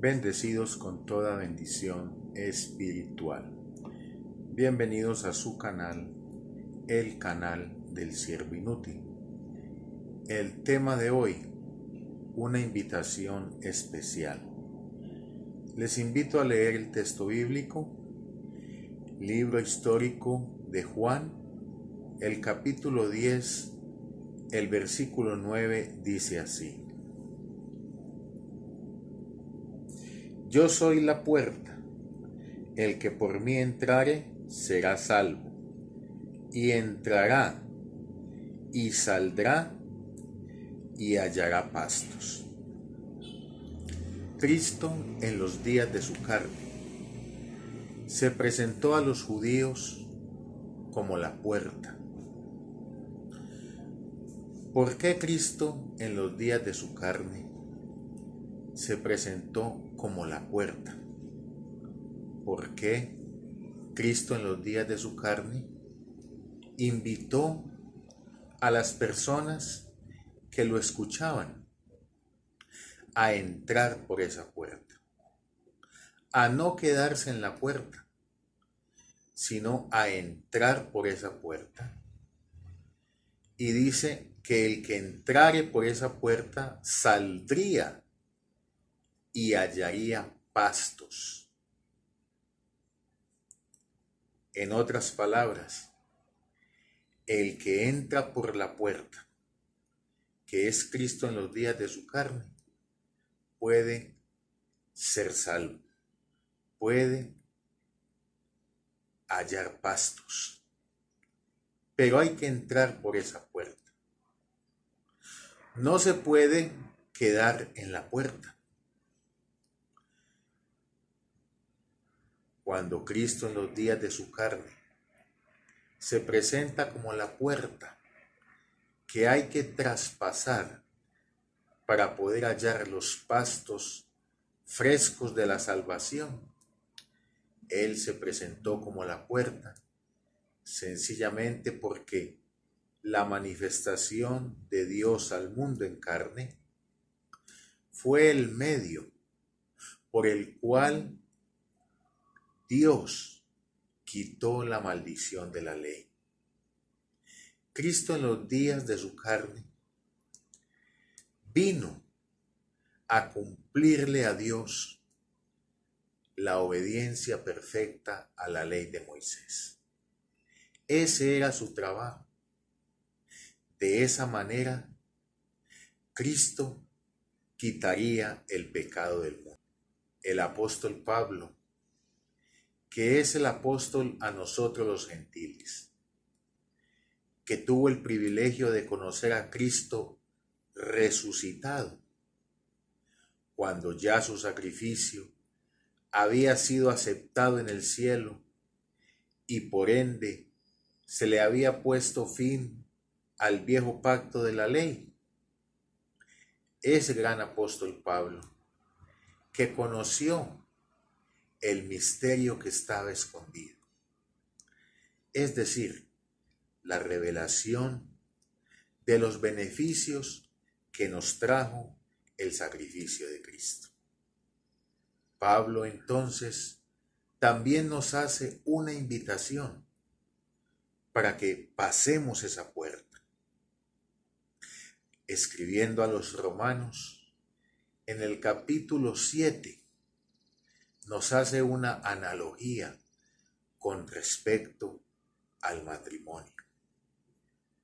bendecidos con toda bendición espiritual. Bienvenidos a su canal, el canal del siervo inútil. El tema de hoy, una invitación especial. Les invito a leer el texto bíblico, libro histórico de Juan, el capítulo 10, el versículo 9 dice así: Yo soy la puerta, el que por mí entrare será salvo, y entrará y saldrá y hallará pastos. Cristo, en los días de su carne, se presentó a los judíos como la puerta. ¿Por qué Cristo, en los días de su carne, se presentó como la puerta? ¿Por qué Cristo, en los días de su carne, invitó a las personas que lo escuchaban a entrar por esa puerta, a no quedarse en la puerta, sino a entrar por esa puerta? Y dice que el que entrare por esa puerta saldría y hallaría pastos. En otras palabras, el que entra por la puerta, que es Cristo en los días de su carne, puede ser salvo, puede hallar pastos, pero hay que entrar por esa puerta. No se puede quedar en la puerta. Cuando Cristo en los días de su carne se presenta como la puerta que hay que traspasar para poder hallar los pastos frescos de la salvación, Él se presentó como la puerta sencillamente porque la manifestación de Dios al mundo en carne fue el medio por el cual Dios quitó la maldición de la ley. Cristo en los días de su carne vino a cumplirle a Dios la obediencia perfecta a la ley de Moisés. Ese era su trabajo. De esa manera, Cristo quitaría el pecado del mundo. El apóstol Pablo, que es el apóstol a nosotros los gentiles, que tuvo el privilegio de conocer a Cristo resucitado, cuando ya su sacrificio había sido aceptado en el cielo y por ende se le había puesto fin al viejo pacto de la ley. Ese gran apóstol Pablo, que conoció el misterio que estaba escondido, es decir, la revelación de los beneficios que nos trajo el sacrificio de Cristo. Pablo entonces también nos hace una invitación para que pasemos esa puerta. Escribiendo a los romanos, en el capítulo 7, nos hace una analogía con respecto al matrimonio.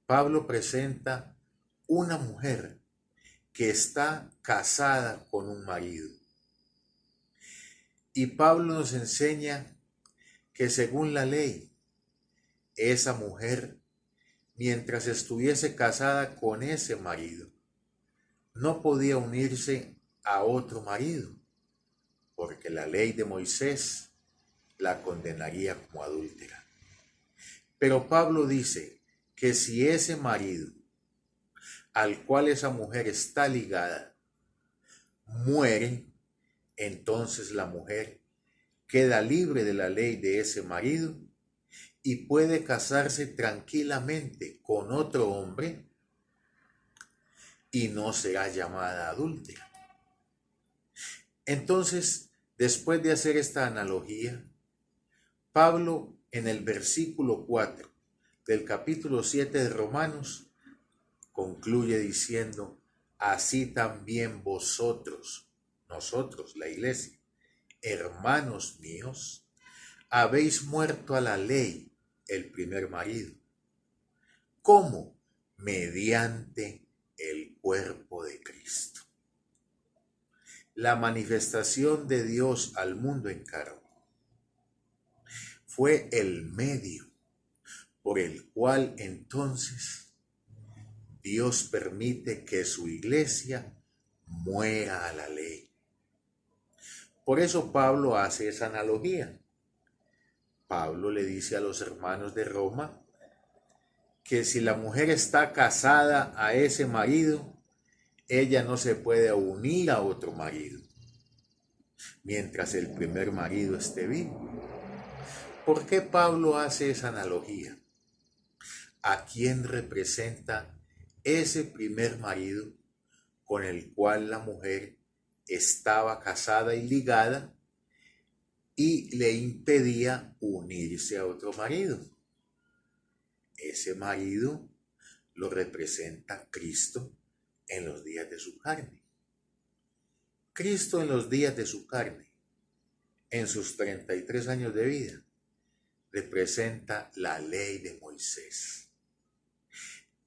Pablo presenta una mujer que está casada con un marido. Y Pablo nos enseña que según la ley, esa mujer, mientras estuviese casada con ese marido, no podía unirse a otro marido, porque la ley de Moisés la condenaría como adúltera. Pero Pablo dice que si ese marido al cual esa mujer está ligada muere, entonces la mujer queda libre de la ley de ese marido y puede casarse tranquilamente con otro hombre y no será llamada adúltera. Entonces, después de hacer esta analogía, Pablo en el versículo 4 del capítulo 7 de Romanos concluye diciendo, así también vosotros, nosotros, la iglesia, hermanos míos, habéis muerto a la ley, el primer marido. ¿Cómo? Mediante el cuerpo de Cristo. La manifestación de Dios al mundo en carne fue el medio por el cual entonces Dios permite que su iglesia muera a la ley. Por eso Pablo hace esa analogía. Pablo le dice a los hermanos de Roma que si la mujer está casada a ese marido, ella no se puede unir a otro marido mientras el primer marido esté vivo. ¿Por qué Pablo hace esa analogía? ¿A quién representa ese primer marido con el cual la mujer estaba casada y ligada y le impedía unirse a otro marido? Ese marido lo representa Cristo en los días de su carne. Cristo en los días de su carne, en sus 33 años de vida, representa la ley de Moisés.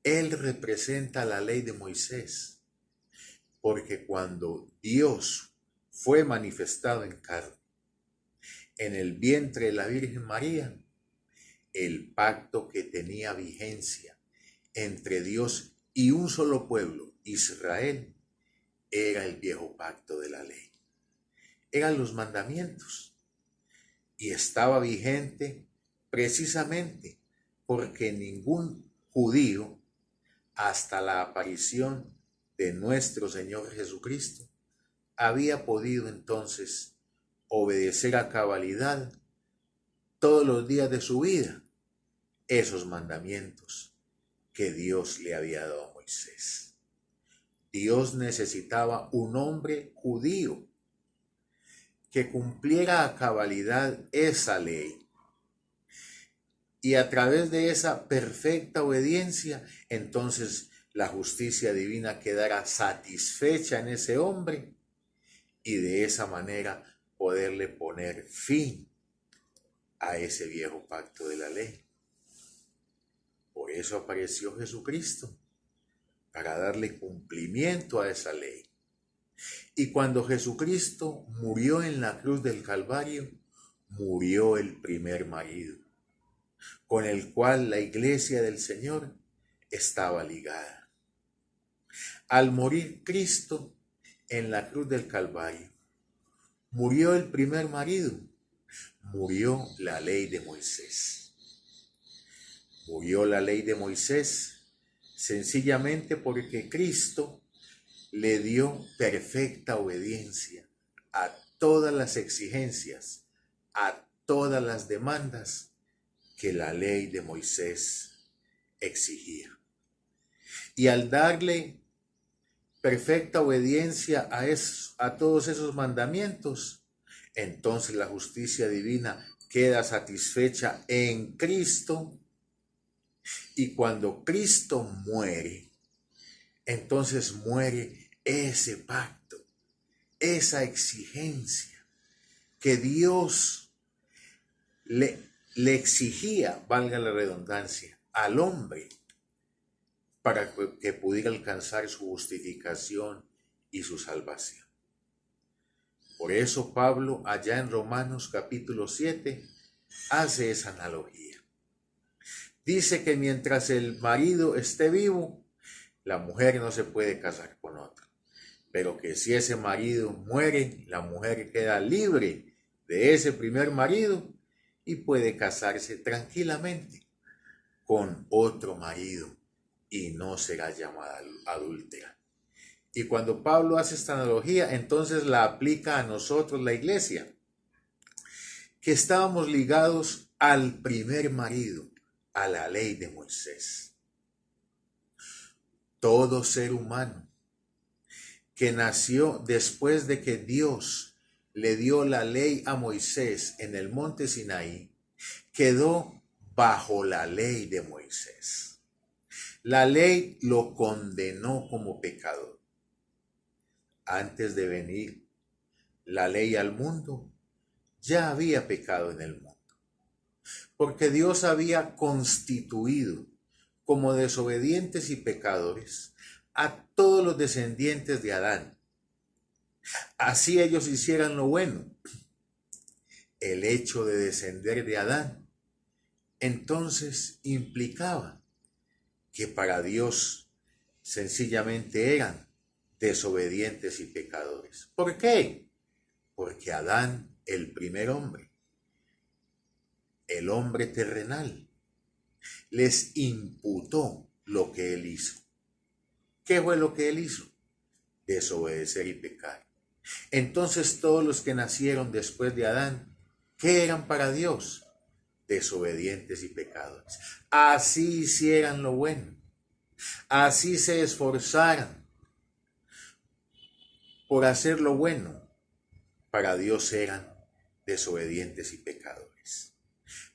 Él representa la ley de Moisés, porque cuando Dios fue manifestado en carne, en el vientre de la Virgen María, el pacto que tenía vigencia entre Dios y un solo pueblo, Israel, era el viejo pacto de la ley. Eran los mandamientos. Y estaba vigente precisamente porque ningún judío, hasta la aparición de nuestro Señor Jesucristo, había podido entonces obedecer a cabalidad todos los días de su vida esos mandamientos que Dios le había dado a Moisés. Dios necesitaba un hombre judío que cumpliera a cabalidad esa ley. Y a través de esa perfecta obediencia, entonces la justicia divina quedara satisfecha en ese hombre y de esa manera poderle poner fin a ese viejo pacto de la ley. Por eso apareció Jesucristo, para darle cumplimiento a esa ley. Y cuando Jesucristo murió en la cruz del Calvario, murió el primer marido, con el cual la iglesia del Señor estaba ligada. Al morir Cristo en la cruz del Calvario, murió el primer marido, murió la ley de Moisés. Murió la ley de Moisés sencillamente porque Cristo le dio perfecta obediencia a todas las exigencias, a todas las demandas que la ley de Moisés exigía. Y al darle perfecta obediencia a todos esos mandamientos, entonces la justicia divina queda satisfecha en Cristo. Y cuando Cristo muere, entonces muere ese pacto, esa exigencia que Dios le exigía, valga la redundancia, al hombre para que pudiera alcanzar su justificación y su salvación. Por eso Pablo, allá en Romanos capítulo 7, hace esa analogía. Dice que mientras el marido esté vivo, la mujer no se puede casar con otro. Pero que si ese marido muere, la mujer queda libre de ese primer marido y puede casarse tranquilamente con otro marido y no será llamada adúltera. Y cuando Pablo hace esta analogía, entonces la aplica a nosotros, la iglesia, que estábamos ligados al primer marido, a la ley de Moisés. Todo ser humano que nació después de que Dios le dio la ley a Moisés en el monte Sinaí, quedó bajo la ley de Moisés. La ley lo condenó como pecador. Antes de venir la ley al mundo, ya había pecado en el mundo, porque Dios había constituido como desobedientes y pecadores a todos los descendientes de Adán. Así ellos hicieran lo bueno. El hecho de descender de Adán entonces implicaba que para Dios sencillamente eran desobedientes y pecadores. ¿Por qué? Porque Adán, el primer hombre, el hombre terrenal, les imputó lo que él hizo. ¿Qué fue lo que él hizo? Desobedecer y pecar. Entonces todos los que nacieron después de Adán, ¿qué eran para Dios? Desobedientes y pecadores. Así hicieran lo bueno, así se esforzaran por hacer lo bueno, para Dios eran desobedientes y pecadores.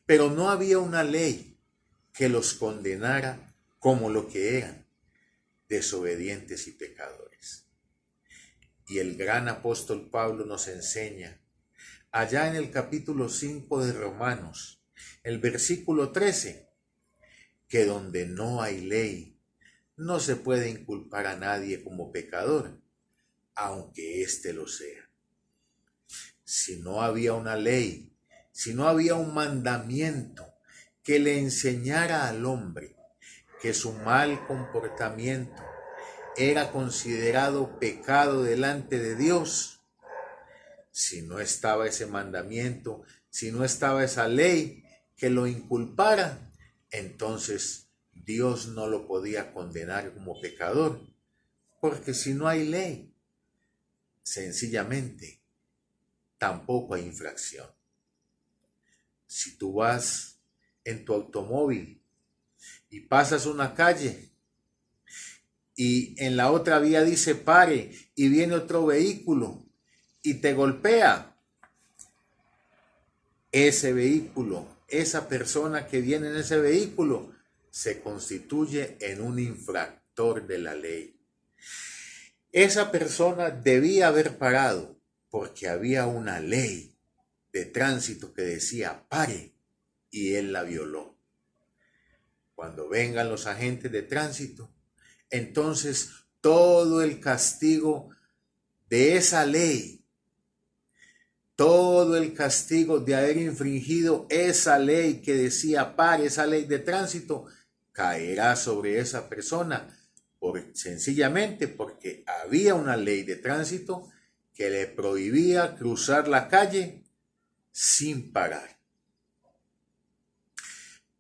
Pero no había una ley que los condenara como lo que eran, desobedientes y pecadores. Y el gran apóstol Pablo nos enseña, allá en el capítulo 5 de Romanos, el versículo 13, que donde no hay ley, no se puede inculpar a nadie como pecador, aunque éste lo sea. Si no había una ley, si no había un mandamiento que le enseñara al hombre que su mal comportamiento era considerado pecado delante de Dios, si no estaba ese mandamiento, si no estaba esa ley que lo inculpara, entonces Dios no lo podía condenar como pecador, porque si no hay ley, sencillamente tampoco hay infracción. Si tú vas en tu automóvil y pasas una calle y en la otra vía dice pare y viene otro vehículo y te golpea, ese vehículo, esa persona que viene en ese vehículo se constituye en un infractor de la ley. Esa persona debía haber parado porque había una ley de tránsito que decía pare y él la violó. Cuando vengan los agentes de tránsito, entonces todo el castigo de esa ley, todo el castigo de haber infringido esa ley que decía pare, esa ley de tránsito, caerá sobre esa persona sencillamente porque había una ley de tránsito que le prohibía cruzar la calle sin parar.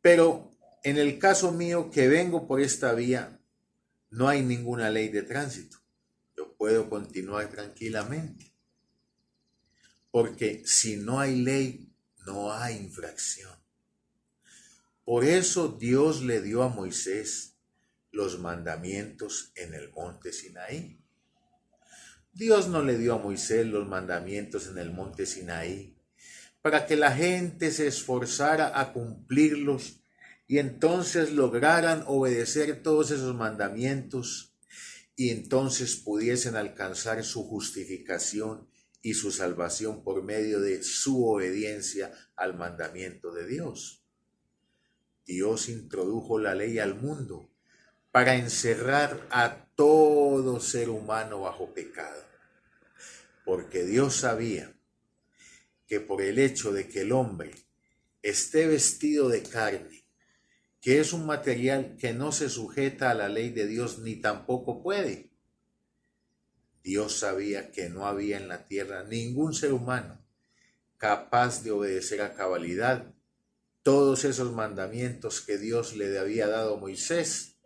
Pero en el caso mío que vengo por esta vía, no hay ninguna ley de tránsito. Yo puedo continuar tranquilamente. Porque si no hay ley, no hay infracción. Por eso Dios le dio a Moisés los mandamientos en el monte Sinaí. Dios no le dio a Moisés los mandamientos en el monte Sinaí para que la gente se esforzara a cumplirlos y entonces lograran obedecer todos esos mandamientos y entonces pudiesen alcanzar su justificación y su salvación por medio de su obediencia al mandamiento de Dios. Dios introdujo la ley al mundo para encerrar a todo ser humano bajo pecado, porque Dios sabía que por el hecho de que el hombre esté vestido de carne, que es un material que no se sujeta a la ley de Dios ni tampoco puede, Dios sabía que no había en la tierra ningún ser humano capaz de obedecer a cabalidad todos esos mandamientos que Dios le había dado a Moisés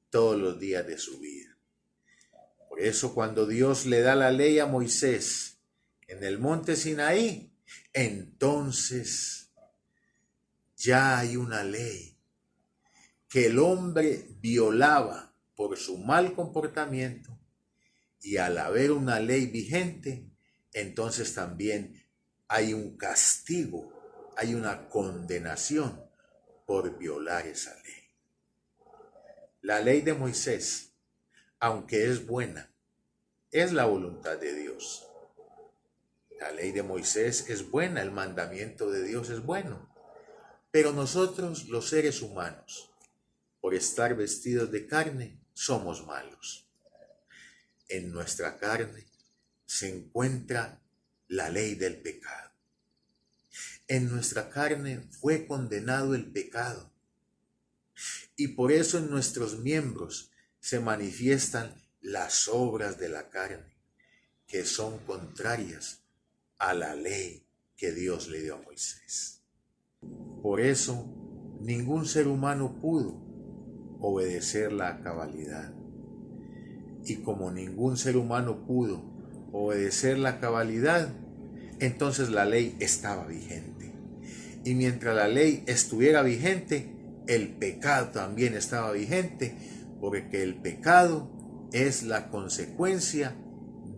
todos los días de su vida. Por eso cuando Dios le da la ley a Moisés en el monte Sinaí, entonces ya hay una ley que el hombre violaba por su mal comportamiento y al haber una ley vigente, entonces también hay un castigo, hay una condenación por violar esa ley. La ley de Moisés, aunque es buena, es la voluntad de Dios. La ley de Moisés es buena, el mandamiento de Dios es bueno. Pero nosotros, los seres humanos, por estar vestidos de carne, somos malos. En nuestra carne se encuentra la ley del pecado. En nuestra carne fue condenado el pecado. Y por eso en nuestros miembros se manifiestan las obras de la carne, que son contrarias a la ley que Dios le dio a Moisés. Por eso ningún ser humano pudo obedecerla a cabalidad. Y como ningún ser humano pudo obedecer la cabalidad, entonces la ley estaba vigente. Y mientras la ley estuviera vigente, el pecado también estaba vigente, porque el pecado es la consecuencia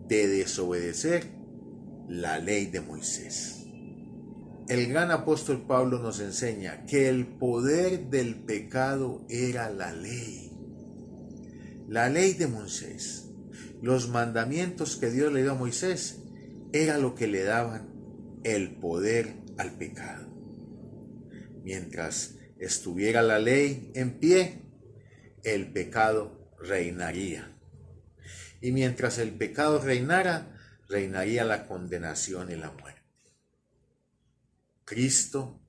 de desobedecer la ley de Moisés. El gran apóstol Pablo nos enseña que el poder del pecado era la ley de Moisés. Los mandamientos que Dios le dio a Moisés era lo que le daban el poder al pecado. Mientras estuviera la ley en pie, el pecado reinaría. Y mientras el pecado reinara, reinaría la condenación y la muerte. Cristo,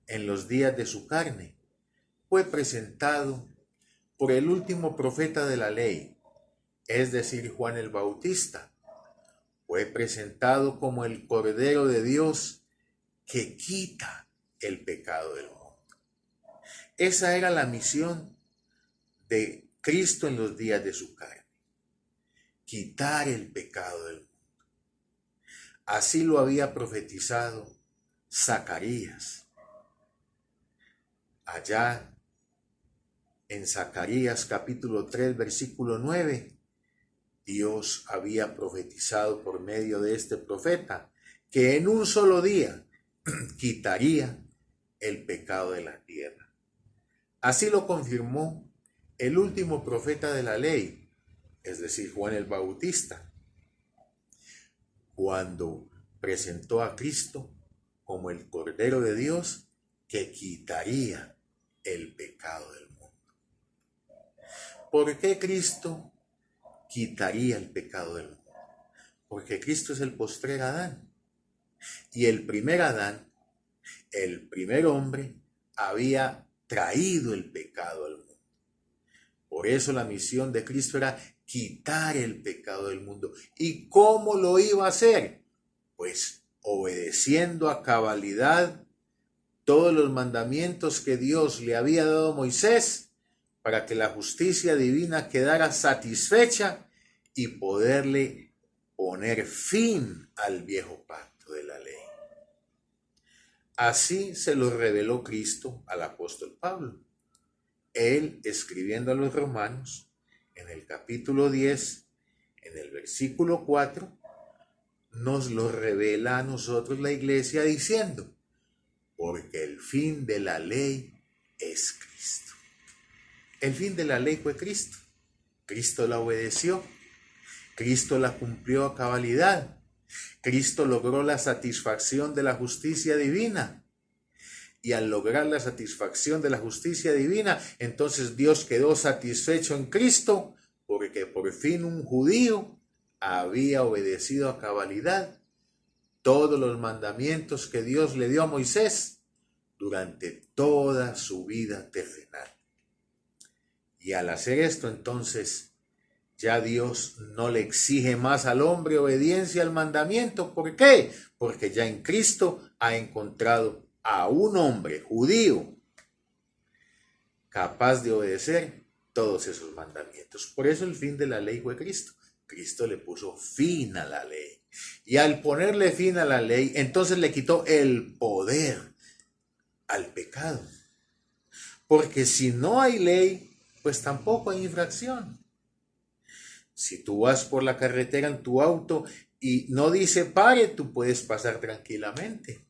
en los días de su carne, fue presentado por el último profeta de la ley, es decir, Juan el Bautista. Fue presentado como el Cordero de Dios que quita el pecado del mundo. Esa era la misión de Cristo en los días de su carne, quitar el pecado del mundo. Así lo había profetizado Zacarías. Allá en Zacarías capítulo 3, versículo 9, Dios había profetizado por medio de este profeta que en un solo día quitaría el pecado de la tierra. Así lo confirmó el último profeta de la ley, es decir, Juan el Bautista, cuando presentó a Cristo como el Cordero de Dios que quitaría el pecado del mundo. ¿Por qué Cristo quitaría el pecado del mundo? Porque Cristo es el postrer Adán. Y el primer Adán, el primer hombre, había traído el pecado al mundo. Por eso la misión de Cristo era quitar el pecado del mundo. ¿Y cómo lo iba a hacer? Pues obedeciendo a cabalidad todos los mandamientos que Dios le había dado a Moisés para que la justicia divina quedara satisfecha y poderle poner fin al viejo pacto de la ley. Así se lo reveló Cristo al apóstol Pablo. Él, escribiendo a los romanos, en el capítulo 10, en el versículo 4, nos lo revela a nosotros la iglesia diciendo: porque el fin de la ley es Cristo. El fin de la ley fue Cristo. Cristo la obedeció. Cristo la cumplió a cabalidad. Cristo logró la satisfacción de la justicia divina. Y al lograr la satisfacción de la justicia divina, entonces Dios quedó satisfecho en Cristo, porque por fin un judío había obedecido a cabalidad todos los mandamientos que Dios le dio a Moisés durante toda su vida terrenal. Y al hacer esto, entonces, ya Dios no le exige más al hombre obediencia al mandamiento. ¿Por qué? Porque ya en Cristo ha encontrado a un hombre judío capaz de obedecer todos esos mandamientos. Por eso el fin de la ley fue Cristo. Cristo le puso fin a la ley. Y al ponerle fin a la ley, entonces le quitó el poder al pecado. Porque si no hay ley, pues tampoco hay infracción. Si tú vas por la carretera en tu auto y no dice pare, tú puedes pasar tranquilamente.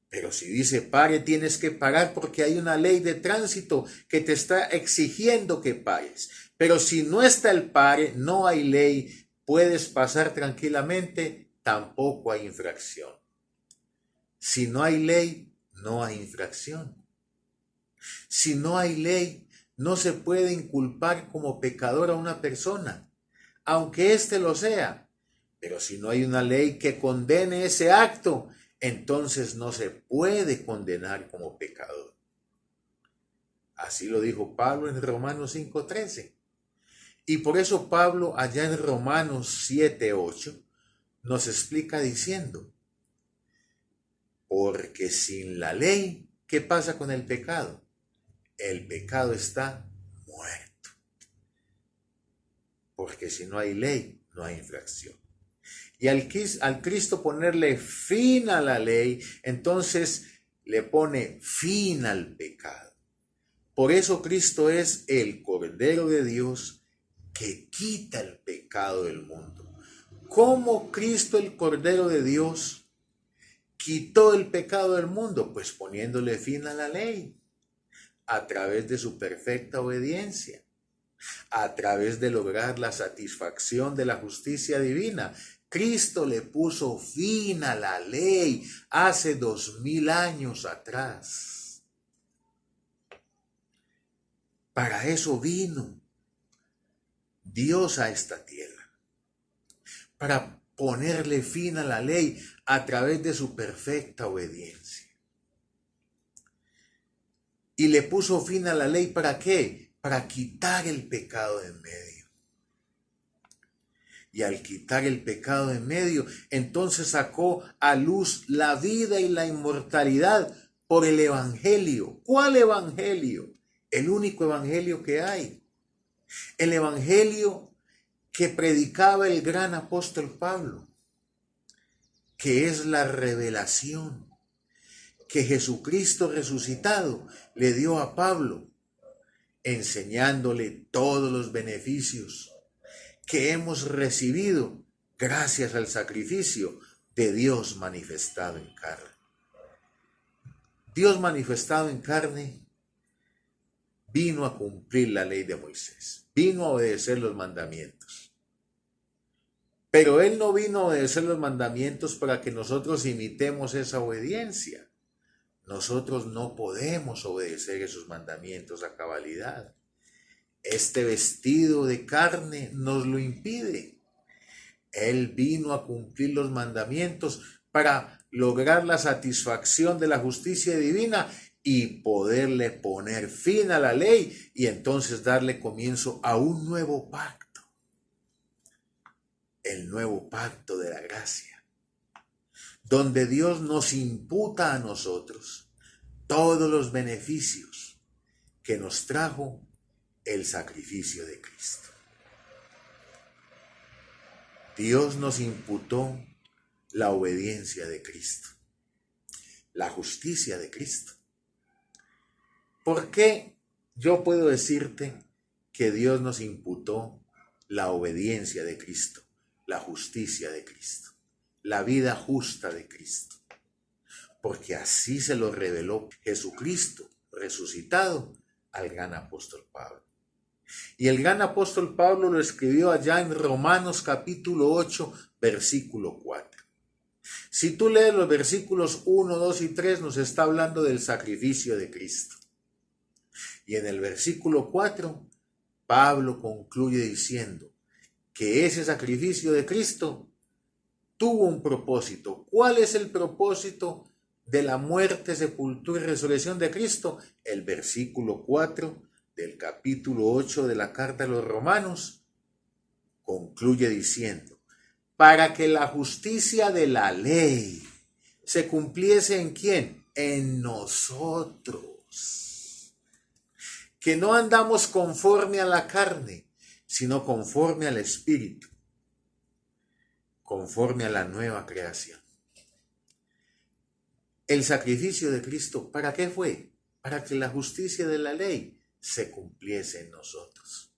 Pero si dice pare, tienes que parar porque hay una ley de tránsito que te está exigiendo que pares. Pero si no está el pare, no hay ley, puedes pasar tranquilamente, tampoco hay infracción. Si no hay ley, no hay infracción. Si no hay ley, no se puede inculpar como pecador a una persona, aunque éste lo sea. Pero si no hay una ley que condene ese acto, entonces no se puede condenar como pecador. Así lo dijo Pablo en Romanos 5:13. Y por eso Pablo allá en Romanos 7:8 nos explica diciendo, porque sin la ley, ¿qué pasa con el pecado? El pecado está muerto. Porque si no hay ley, no hay infracción. Y al Cristo ponerle fin a la ley, entonces le pone fin al pecado. Por eso Cristo es el Cordero de Dios que quita el pecado del mundo. ¿Cómo Cristo, el Cordero de Dios, quitó el pecado del mundo? Pues poniéndole fin a la ley, a través de su perfecta obediencia, a través de lograr la satisfacción de la justicia divina. Cristo le puso fin a la ley hace 2000 años atrás. Para eso vino Dios a esta tierra, para ponerle fin a la ley a través de su perfecta obediencia. Y le puso fin a la ley ¿para qué? Para quitar el pecado de en medio. Y al quitar el pecado de en medio, entonces sacó a luz la vida y la inmortalidad por el Evangelio. ¿Cuál Evangelio? El único Evangelio que hay. El Evangelio que predicaba el gran apóstol Pablo, que es la revelación que Jesucristo resucitado le dio a Pablo, enseñándole todos los beneficios que hemos recibido gracias al sacrificio de Dios manifestado en carne. Dios manifestado en carne vino a cumplir la ley de Moisés, vino a obedecer los mandamientos. Pero Él no vino a obedecer los mandamientos para que nosotros imitemos esa obediencia. Nosotros no podemos obedecer esos mandamientos a cabalidad. Este vestido de carne nos lo impide. Él vino a cumplir los mandamientos para lograr la satisfacción de la justicia divina y poderle poner fin a la ley y entonces darle comienzo a un nuevo pacto. El nuevo pacto de la gracia, donde Dios nos imputa a nosotros todos los beneficios que nos trajo el sacrificio de Cristo. Dios nos imputó la obediencia de Cristo, la justicia de Cristo. ¿Por qué yo puedo decirte que Dios nos imputó la obediencia de Cristo, la justicia de Cristo, la vida justa de Cristo? Porque así se lo reveló Jesucristo resucitado al gran apóstol Pablo. Y el gran apóstol Pablo lo escribió allá en Romanos capítulo 8, versículo 4. Si tú lees los versículos 1, 2 y 3, nos está hablando del sacrificio de Cristo. Y en el versículo 4, Pablo concluye diciendo que ese sacrificio de Cristo tuvo un propósito. ¿Cuál es el propósito de la muerte, sepultura y resurrección de Cristo? El versículo 4 del capítulo 8 de la carta a los Romanos concluye diciendo, para que la justicia de la ley se cumpliese ¿en quién? En nosotros, que no andamos conforme a la carne, sino conforme al Espíritu, conforme a la nueva creación. El sacrificio de Cristo, ¿para qué fue? Para que la justicia de la ley se cumpliese en nosotros.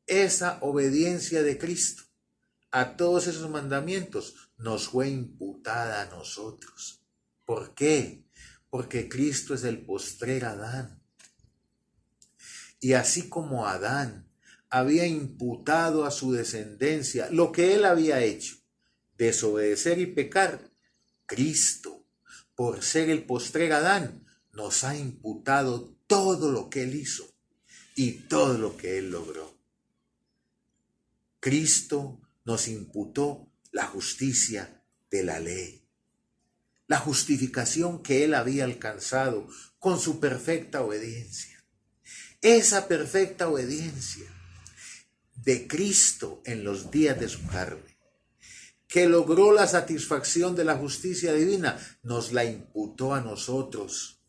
Esa obediencia de Cristo a todos esos mandamientos nos fue imputada a nosotros. ¿Por qué? Porque Cristo es el postrer Adán. Y así como Adán había imputado a su descendencia lo que él había hecho, desobedecer y pecar, Cristo, por ser el postrer Adán, nos ha imputado todo lo que él hizo y todo lo que él logró. Cristo nos imputó la justicia de la ley, la justificación que él había alcanzado con su perfecta obediencia. Esa perfecta obediencia de Cristo en los días de su carne, que logró la satisfacción de la justicia divina, nos la imputó a nosotros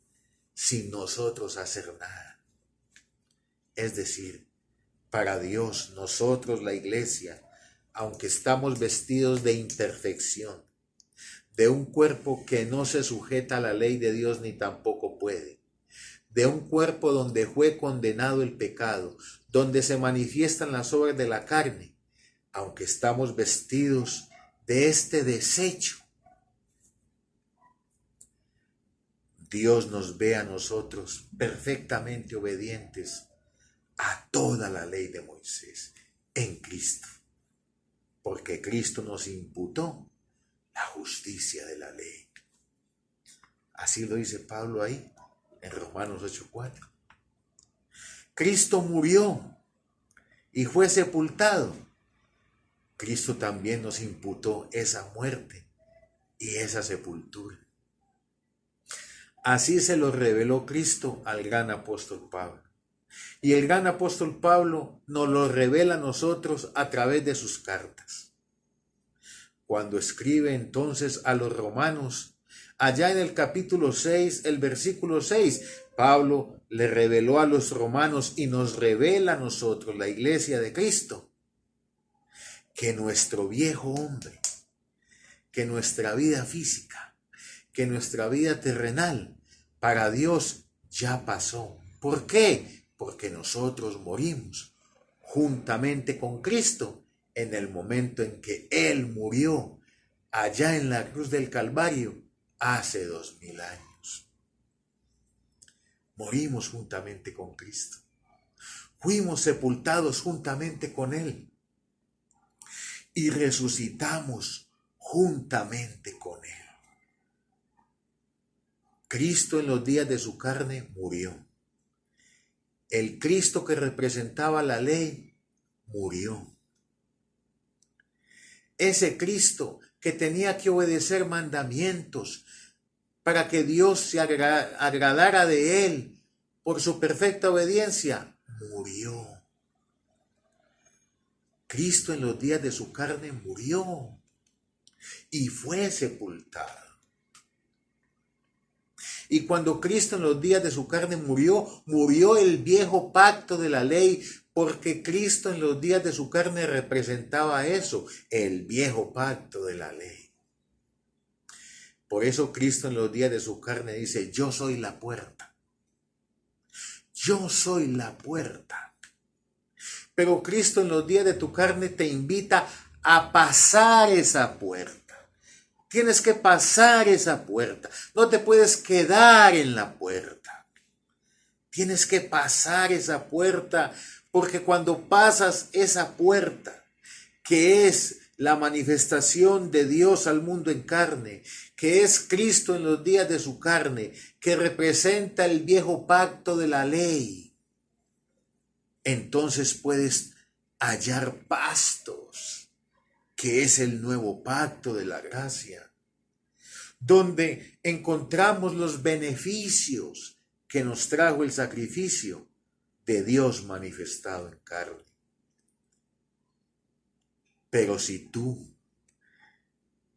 sin nosotros hacer nada. Es decir, para Dios, nosotros, la iglesia, aunque estamos vestidos de imperfección, de un cuerpo que no se sujeta a la ley de Dios ni tampoco puede, de un cuerpo donde fue condenado el pecado, donde se manifiestan las obras de la carne, aunque estamos vestidos de este desecho, Dios nos ve a nosotros perfectamente obedientes a toda la ley de Moisés en Cristo, porque Cristo nos imputó la justicia de la ley. Así lo dice Pablo ahí en Romanos 8:4. Cristo murió y fue sepultado. Cristo también nos imputó esa muerte y esa sepultura. Así se lo reveló Cristo al gran apóstol Pablo. Y el gran apóstol Pablo nos lo revela a nosotros a través de sus cartas. Cuando escribe entonces a los romanos, allá en el capítulo 6, el versículo 6, Pablo le reveló a los romanos y nos revela a nosotros, la iglesia de Cristo, que nuestro viejo hombre, que nuestra vida física, que nuestra vida terrenal, para Dios ya pasó. ¿Por qué? Porque nosotros morimos juntamente con Cristo en el momento en que Él murió allá en la cruz del Calvario hace 2000 años. Morimos juntamente con Cristo. Fuimos sepultados juntamente con Él y resucitamos juntamente con Él. Cristo en los días de su carne murió. El Cristo que representaba la ley murió. Ese Cristo que tenía que obedecer mandamientos para que Dios se agradara de él por su perfecta obediencia, murió. Cristo en los días de su carne murió y fue sepultado. Y cuando Cristo en los días de su carne murió, murió el viejo pacto de la ley, porque Cristo en los días de su carne representaba eso, el viejo pacto de la ley. Por eso Cristo en los días de su carne dice, yo soy la puerta. Yo soy la puerta. Pero Cristo en los días de tu carne te invita a pasar esa puerta. Tienes que pasar esa puerta. No te puedes quedar en la puerta. Tienes que pasar esa puerta, porque cuando pasas esa puerta, que es la manifestación de Dios al mundo en carne, que es Cristo en los días de su carne, que representa el viejo pacto de la ley, entonces puedes hallar pastos, que es el nuevo pacto de la gracia, donde encontramos los beneficios que nos trajo el sacrificio de Dios manifestado en carne. Pero si tú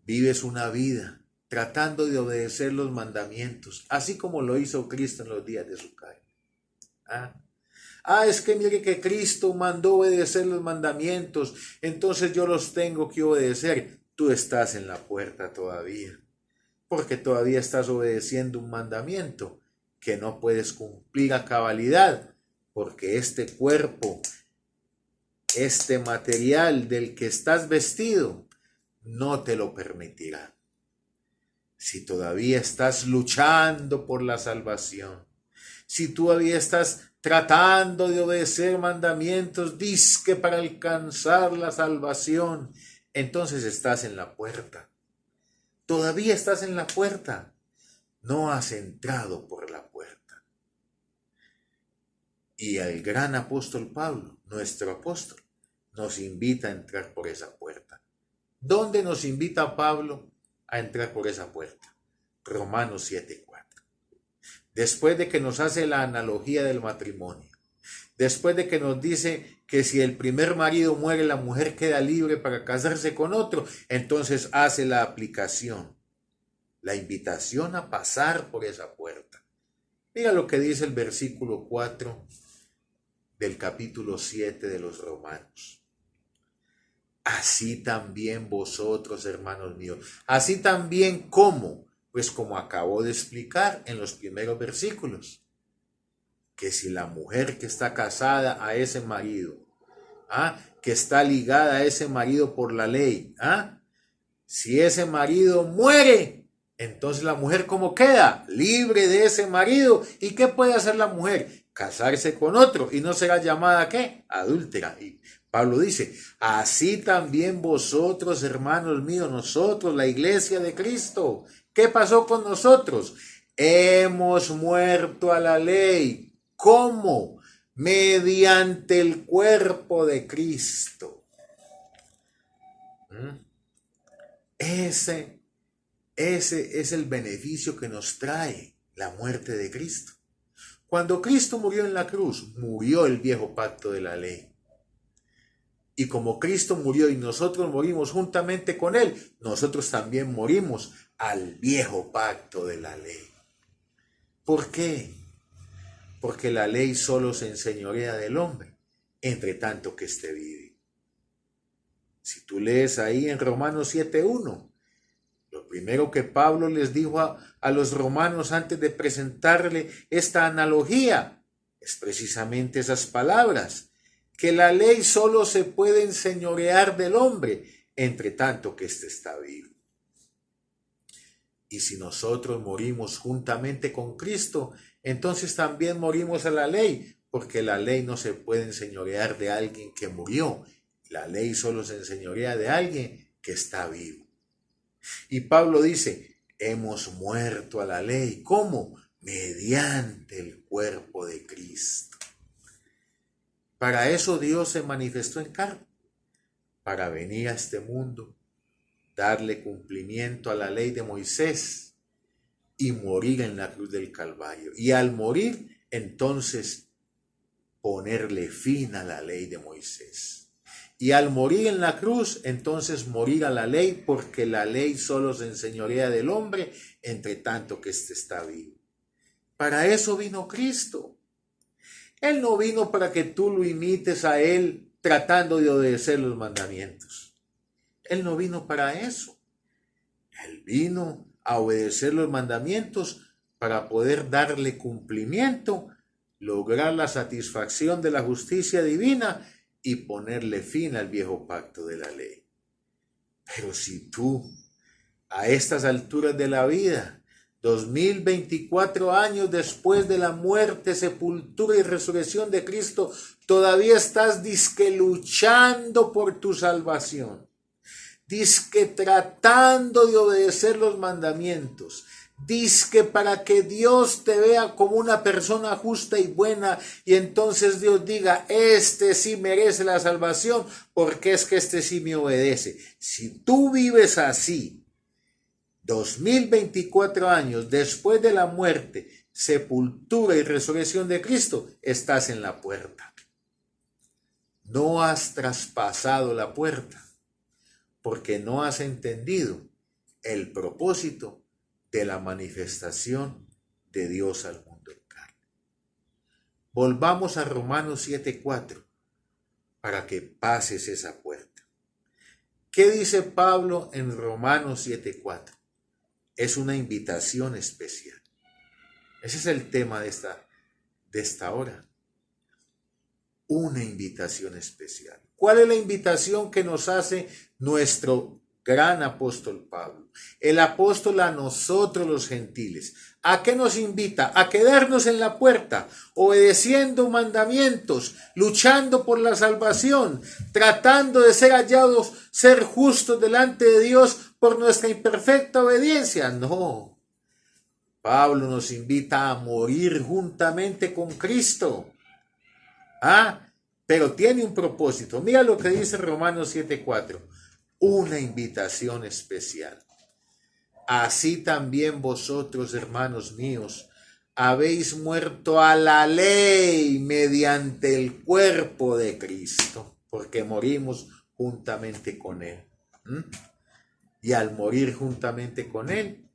vives una vida tratando de obedecer los mandamientos, así como lo hizo Cristo en los días de su carne, es que mire que Cristo mandó obedecer los mandamientos, entonces yo los tengo que obedecer. Tú estás en la puerta todavía, porque todavía estás obedeciendo un mandamiento que no puedes cumplir a cabalidad, porque este cuerpo este material del que estás vestido no te lo permitirá. Si todavía estás luchando por la salvación, si todavía estás tratando de obedecer mandamientos, dizque para alcanzar la salvación, entonces estás en la puerta. Todavía estás en la puerta. No has entrado por la puerta. Y el gran apóstol Pablo, nuestro apóstol, nos invita a entrar por esa puerta. ¿Dónde nos invita Pablo a entrar por esa puerta? Romanos 7:4. Después de que nos hace la analogía del matrimonio, después de que nos dice que si el primer marido muere, la mujer queda libre para casarse con otro, entonces hace la aplicación, la invitación a pasar por esa puerta. Mira lo que dice el versículo 4 del capítulo 7 de los Romanos. Así también vosotros, hermanos míos, así también como, pues como acabo de explicar en los primeros versículos, que si la mujer que está casada a ese marido, que está ligada a ese marido por la ley, si ese marido muere, entonces la mujer ¿cómo queda? Libre de ese marido. ¿Y qué puede hacer la mujer? Casarse con otro y no será llamada ¿qué? Adúltera. Y Pablo dice, así también vosotros, hermanos míos, nosotros, la iglesia de Cristo, ¿qué pasó con nosotros? Hemos muerto a la ley. ¿Cómo? Mediante el cuerpo de Cristo. Ese es el beneficio que nos trae la muerte de Cristo. Cuando Cristo murió en la cruz, murió el viejo pacto de la ley. Y como Cristo murió y nosotros morimos juntamente con Él, nosotros también morimos al viejo pacto de la ley. ¿Por qué? Porque la ley solo se enseñorea del hombre, entre tanto que éste vive. Si tú lees ahí en Romanos 7:1, lo primero que Pablo les dijo a los romanos antes de presentarle esta analogía es precisamente esas palabras, que la ley solo se puede enseñorear del hombre, entre tanto que éste está vivo. Y si nosotros morimos juntamente con Cristo, entonces también morimos a la ley, porque la ley no se puede enseñorear de alguien que murió. La ley solo se enseñorea de alguien que está vivo. Y Pablo dice, hemos muerto a la ley. ¿Cómo? Mediante el cuerpo de Cristo. Para eso Dios se manifestó en carne, para venir a este mundo, darle cumplimiento a la ley de Moisés y morir en la cruz del Calvario. Y al morir, entonces, ponerle fin a la ley de Moisés. Y al morir en la cruz, entonces morir a la ley, porque la ley solo se enseñorea del hombre, entre tanto que éste está vivo. Para eso vino Cristo. Él no vino para que tú lo imites a Él tratando de obedecer los mandamientos. Él no vino para eso. Él vino a obedecer los mandamientos para poder darle cumplimiento, lograr la satisfacción de la justicia divina y ponerle fin al viejo pacto de la ley. Pero si tú, a estas alturas de la vida, 2024 años después de la muerte, sepultura y resurrección de Cristo, todavía estás dizque luchando por tu salvación, dizque tratando de obedecer los mandamientos, dizque para que Dios te vea como una persona justa y buena, y entonces Dios diga, este sí merece la salvación, porque es que este sí me obedece. Si tú vives así, 2024 años después de la muerte, sepultura y resurrección de Cristo, estás en la puerta. No has traspasado la puerta, porque no has entendido el propósito de la manifestación de Dios al mundo en carne. Volvamos a Romanos 7:4 para que pases esa puerta. ¿Qué dice Pablo en Romanos 7:4? Es una invitación especial. Ese es el tema de esta hora. Una invitación especial. ¿Cuál es la invitación que nos hace nuestro gran apóstol Pablo? El apóstol a nosotros los gentiles. ¿A qué nos invita? A quedarnos en la puerta, obedeciendo mandamientos, luchando por la salvación, tratando de ser hallados, ser justos delante de Dios por nuestra imperfecta obediencia. No. Pablo nos invita a morir juntamente con Cristo. Pero tiene un propósito. Mira lo que dice Romanos 7:4. Una invitación especial. Así también vosotros, hermanos míos, habéis muerto a la ley mediante el cuerpo de Cristo, porque morimos juntamente con Él. Y al morir juntamente con Él,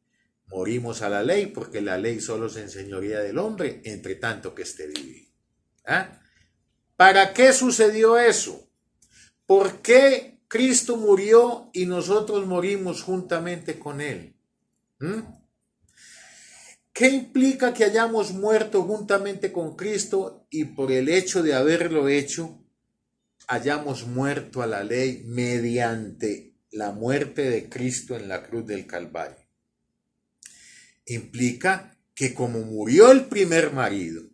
morimos a la ley, porque la ley solo se enseñorea del hombre, entre tanto que esté vivo. ¿Para qué sucedió eso? ¿Por qué Cristo murió y nosotros morimos juntamente con Él? ¿Qué implica que hayamos muerto juntamente con Cristo y por el hecho de haberlo hecho, hayamos muerto a la ley mediante la muerte de Cristo en la cruz del Calvario? Implica que como murió el primer marido,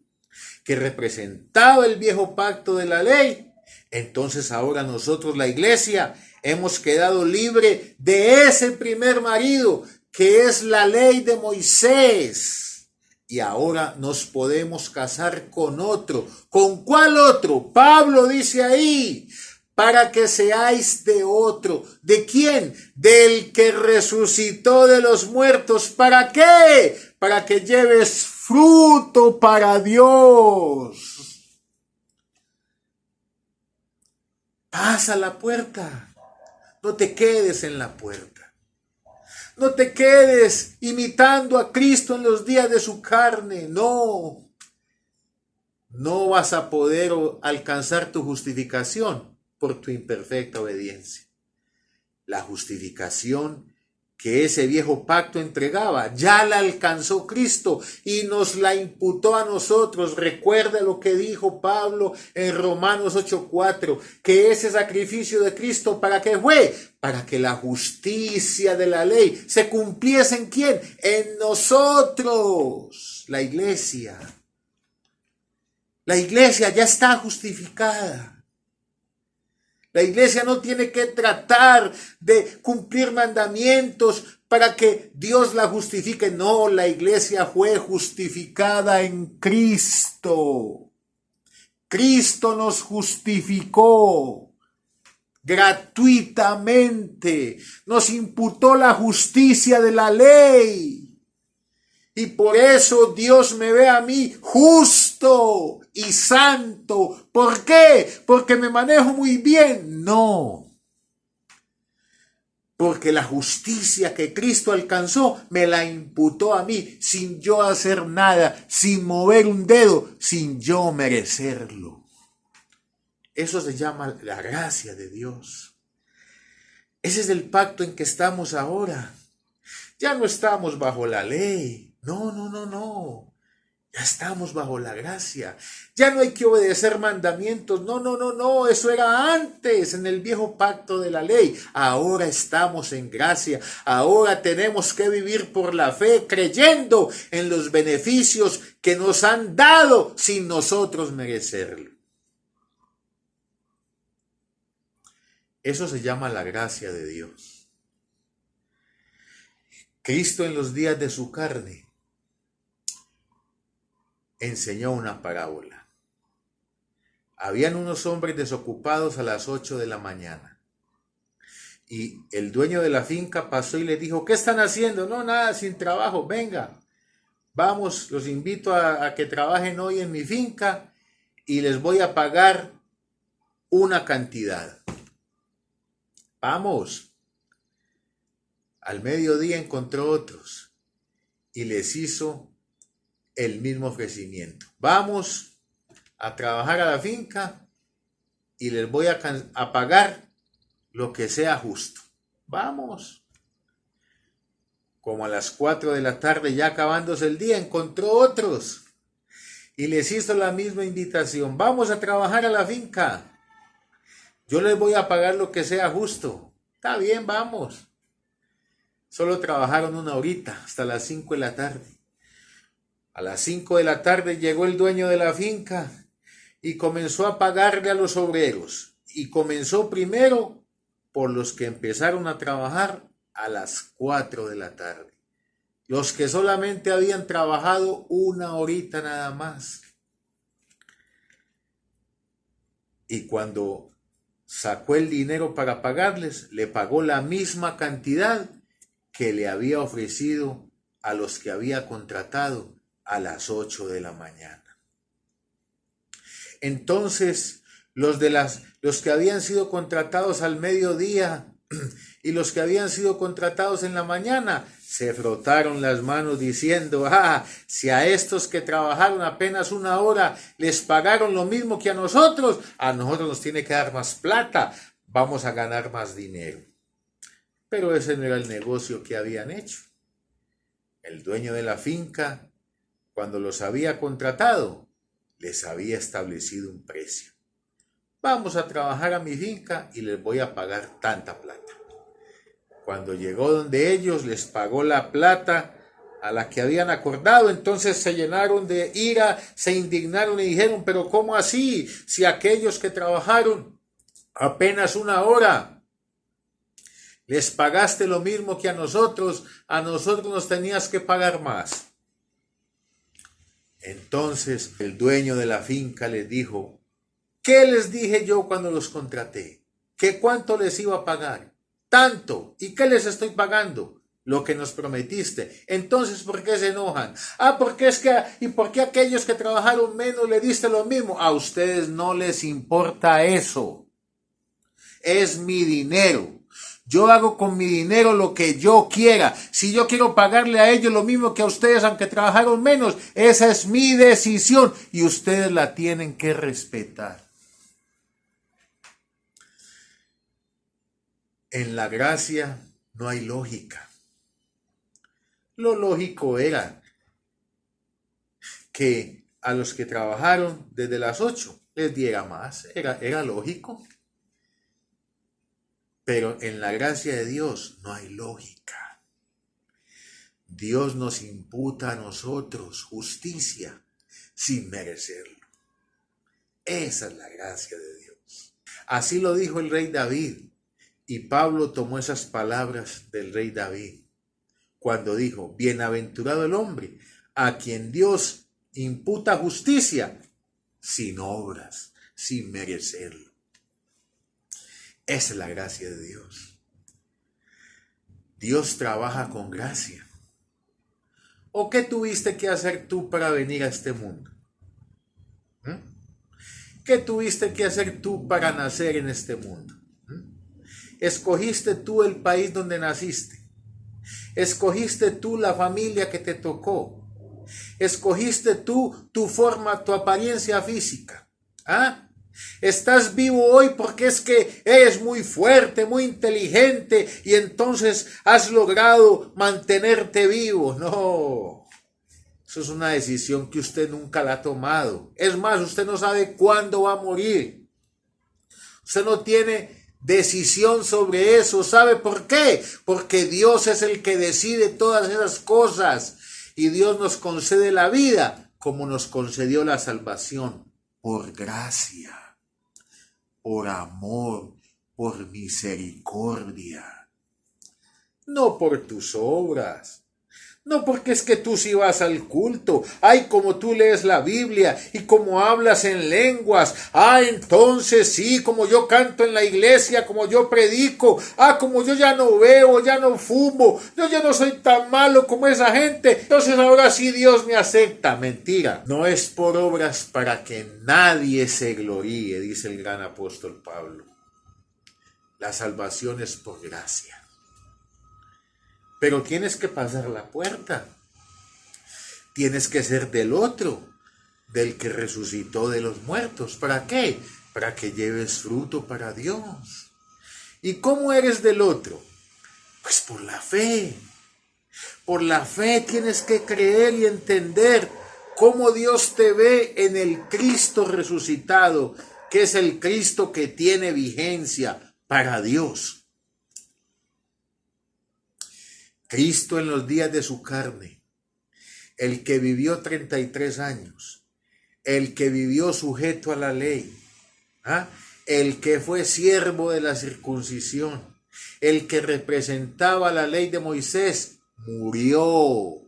que representaba el viejo pacto de la ley, entonces ahora nosotros, la iglesia, hemos quedado libre de ese primer marido, que es la ley de Moisés. Y ahora nos podemos casar con otro. ¿Con cuál otro? Pablo dice ahí, para que seáis de otro. ¿De quién? Del que resucitó de los muertos. ¿Para qué? Para que lleves fruto para Dios. Pasa la puerta. No te quedes en la puerta. No te quedes imitando a Cristo en los días de su carne. No. No vas a poder alcanzar tu justificación por tu imperfecta obediencia. La justificación que ese viejo pacto entregaba, ya la alcanzó Cristo y nos la imputó a nosotros. Recuerda lo que dijo Pablo en Romanos 8:4, que ese sacrificio de Cristo, ¿para qué fue? Para que la justicia de la ley se cumpliese ¿en quién? En nosotros, la iglesia. La iglesia ya está justificada. La iglesia no tiene que tratar de cumplir mandamientos para que Dios la justifique. No, la iglesia fue justificada en Cristo. Cristo nos justificó gratuitamente. Nos imputó la justicia de la ley. Y por eso Dios me ve a mí justo y santo. ¿Por qué? ¿Porque me manejo muy bien? No. Porque la justicia que Cristo alcanzó me la imputó a mí sin yo hacer nada, sin mover un dedo, sin yo merecerlo. Eso se llama la gracia de Dios. Ese es el pacto en que estamos ahora. Ya no estamos bajo la ley. No. Ya estamos bajo la gracia. Ya no hay que obedecer mandamientos. No. Eso era antes, en el viejo pacto de la ley. Ahora estamos en gracia. Ahora tenemos que vivir por la fe, creyendo en los beneficios que nos han dado sin nosotros merecerlo. Eso se llama la gracia de Dios. Cristo en los días de su carne enseñó una parábola. Habían unos hombres desocupados a las 8 de la mañana. Y el dueño de la finca pasó y les dijo, ¿qué están haciendo? No, nada, sin trabajo, venga. Vamos, los invito a que trabajen hoy en mi finca y les voy a pagar una cantidad. Vamos. Al mediodía encontró otros y les hizo el mismo ofrecimiento. Vamos a trabajar a la finca y les voy a pagar lo que sea justo. Vamos. Como a las 4 de la tarde, ya acabándose el día, encontró otros y les hizo la misma invitación. Vamos a trabajar a la finca. Yo les voy a pagar lo que sea justo. Está bien, vamos. Solo trabajaron una horita, hasta las 5 de la tarde. A las 5 de la tarde llegó el dueño de la finca y comenzó a pagarle a los obreros. Y comenzó primero por los que empezaron a trabajar a las 4 de la tarde. Los que solamente habían trabajado una horita nada más. Y cuando sacó el dinero para pagarles, le pagó la misma cantidad que le había ofrecido a los que había contratado a las 8 de la mañana. Entonces, los que habían sido contratados al mediodía y los que habían sido contratados en la mañana se frotaron las manos diciendo: si a estos que trabajaron apenas una hora les pagaron lo mismo que a nosotros nos tiene que dar más plata, vamos a ganar más dinero. Pero ese no era el negocio que habían hecho. El dueño de la finca, cuando los había contratado, les había establecido un precio. Vamos a trabajar a mi finca y les voy a pagar tanta plata. Cuando llegó donde ellos, les pagó la plata a la que habían acordado. Entonces se llenaron de ira, se indignaron y dijeron: pero ¿cómo así? Si aquellos que trabajaron apenas una hora les pagaste lo mismo que a nosotros nos tenías que pagar más. Entonces el dueño de la finca les dijo: ¿qué les dije yo cuando los contraté? ¿Que cuánto les iba a pagar? Tanto. ¿Y qué les estoy pagando? Lo que nos prometiste. Entonces, ¿por qué se enojan? ¿Y por qué aquellos que trabajaron menos le diste lo mismo? A ustedes no les importa eso. Es mi dinero. Yo hago con mi dinero lo que yo quiera. Si yo quiero pagarle a ellos lo mismo que a ustedes, aunque trabajaron menos, esa es mi decisión y ustedes la tienen que respetar. En la gracia no hay lógica. Lo lógico era que a los que trabajaron desde las 8 les diera más. Era lógico. Pero en la gracia de Dios no hay lógica. Dios nos imputa a nosotros justicia sin merecerlo. Esa es la gracia de Dios. Así lo dijo el rey David. Y Pablo tomó esas palabras del rey David cuando dijo: bienaventurado el hombre a quien Dios imputa justicia sin obras, sin merecerlo. Esa es la gracia de Dios. Dios trabaja con gracia. ¿O qué tuviste que hacer tú para venir a este mundo? ¿Qué tuviste que hacer tú para nacer en este mundo? ¿Escogiste tú el país donde naciste? ¿Escogiste tú la familia que te tocó? ¿Escogiste tú tu forma, tu apariencia física? Estás vivo hoy porque es que eres muy fuerte, muy inteligente y entonces has logrado mantenerte vivo. No, eso es una decisión que usted nunca la ha tomado. Es más, usted no sabe cuándo va a morir. Usted no tiene decisión sobre eso. ¿Sabe por qué? Porque Dios es el que decide todas esas cosas y Dios nos concede la vida como nos concedió la salvación por gracia. Por amor, por misericordia, no por tus obras, no porque es que tú sí vas al culto, como tú lees la Biblia y como hablas en lenguas, entonces sí, como yo canto en la iglesia, como yo predico, como yo ya no bebo, ya no fumo, yo ya no soy tan malo como esa gente, entonces ahora sí Dios me acepta. Mentira, no es por obras para que nadie se gloríe, dice el gran apóstol Pablo. La salvación es por gracia. Pero tienes que pasar la puerta. Tienes que ser del otro, del que resucitó de los muertos. ¿Para qué? Para que lleves fruto para Dios. ¿Y cómo eres del otro? Pues por la fe. Por la fe tienes que creer y entender cómo Dios te ve en el Cristo resucitado, que es el Cristo que tiene vigencia para Dios. Cristo en los días de su carne, el que vivió 33 años, el que vivió sujeto a la ley, el que fue siervo de la circuncisión, el que representaba la ley de Moisés, murió.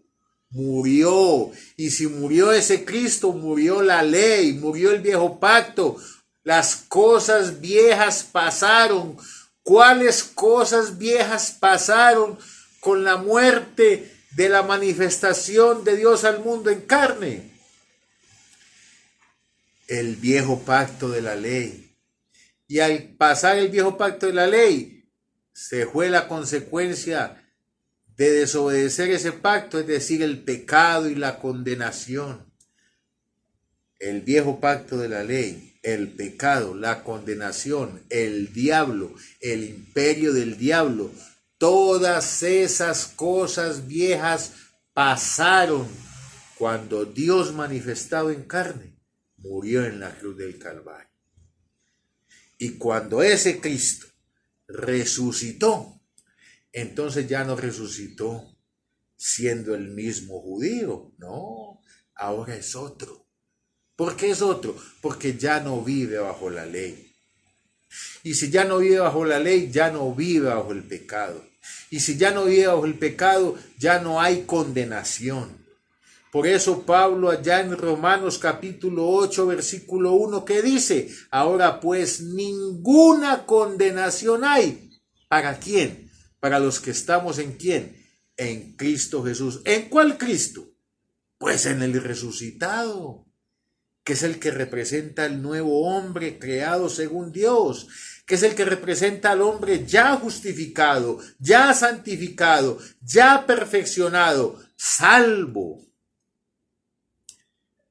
Y si murió ese Cristo, murió la ley, murió el viejo pacto. Las cosas viejas pasaron. ¿Cuáles cosas viejas pasaron con la muerte de la manifestación de Dios al mundo en carne? El viejo pacto de la ley. Y al pasar el viejo pacto de la ley, se fue la consecuencia de desobedecer ese pacto, es decir, el pecado y la condenación. El viejo pacto de la ley, el pecado, la condenación, el diablo, el imperio del diablo, todas esas cosas viejas pasaron cuando Dios manifestado en carne murió en la cruz del Calvario. Y cuando ese Cristo resucitó, entonces ya no resucitó siendo el mismo judío, no, ahora es otro. ¿Por qué es otro? Porque ya no vive bajo la ley. Y si ya no vive bajo la ley, ya no vive bajo el pecado. Y si ya no vive bajo el pecado, ya no hay condenación. Por eso Pablo allá en Romanos capítulo 8, versículo 1, ¿qué dice? Ahora pues ninguna condenación hay. ¿Para quién? Para los que estamos ¿en quién? En Cristo Jesús. ¿En cuál Cristo? Pues en el resucitado, que es el que representa al nuevo hombre creado según Dios, que es el que representa al hombre ya justificado, ya santificado, ya perfeccionado, salvo.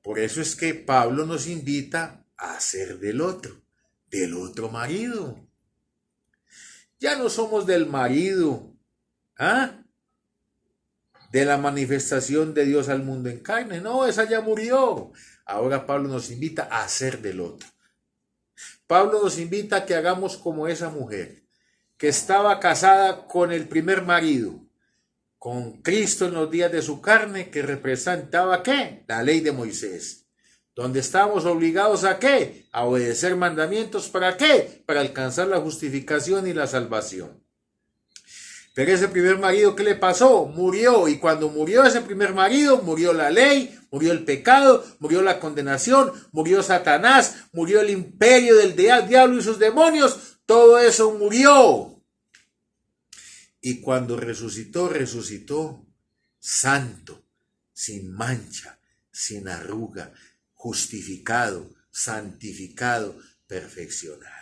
Por eso es que Pablo nos invita a ser del otro marido. Ya no somos del marido, de la manifestación de Dios al mundo en carne. No, esa ya murió. Ahora Pablo nos invita a ser del otro. Pablo nos invita a que hagamos como esa mujer que estaba casada con el primer marido, con Cristo en los días de su carne, que representaba ¿qué? La ley de Moisés. Donde estamos obligados ¿a qué? A obedecer mandamientos. ¿Para qué? Para alcanzar la justificación y la salvación. Pero ese primer marido, ¿qué le pasó? Murió. Y cuando murió ese primer marido, murió la ley, murió el pecado, murió la condenación, murió Satanás, murió el imperio del diablo y sus demonios. Todo eso murió. Y cuando resucitó, resucitó santo, sin mancha, sin arruga, justificado, santificado, perfeccionado.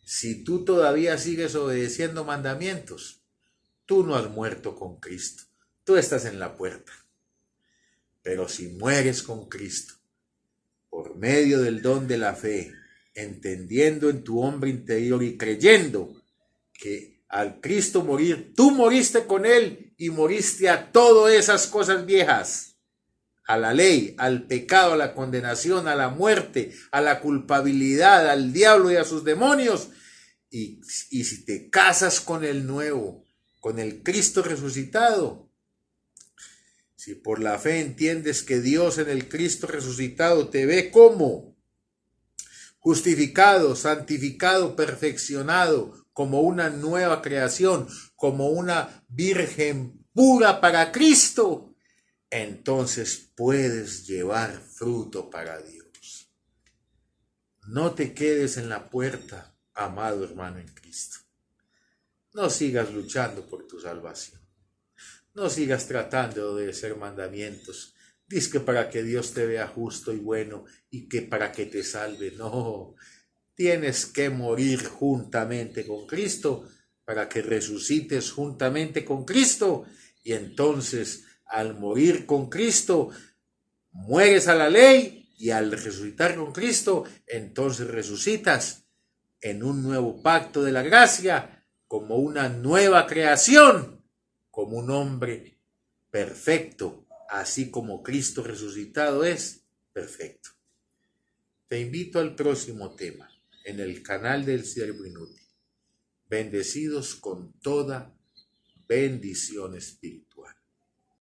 Si tú todavía sigues obedeciendo mandamientos, tú no has muerto con Cristo. Tú estás en la puerta. Pero si mueres con Cristo, por medio del don de la fe, entendiendo en tu hombre interior y creyendo que al Cristo morir, tú moriste con Él y moriste a todas esas cosas viejas, a la ley, al pecado, a la condenación, a la muerte, a la culpabilidad, al diablo y a sus demonios. Y si te casas con el nuevo, con el Cristo resucitado, si por la fe entiendes que Dios en el Cristo resucitado te ve como justificado, santificado, perfeccionado, como una nueva creación, como una virgen pura para Cristo, entonces puedes llevar fruto para Dios. No te quedes en la puerta, amado hermano en Cristo. No sigas luchando por tu salvación. No sigas tratando de obedecer mandamientos. Dice que para que Dios te vea justo y bueno y que para que te salve. No, tienes que morir juntamente con Cristo para que resucites juntamente con Cristo. Y entonces, al morir con Cristo, mueres a la ley y al resucitar con Cristo, entonces resucitas en un nuevo pacto de la gracia, como una nueva creación, como un hombre perfecto, así como Cristo resucitado es perfecto. Te invito al próximo tema en el canal del Siervo Inútil. Bendecidos con toda bendición espiritual.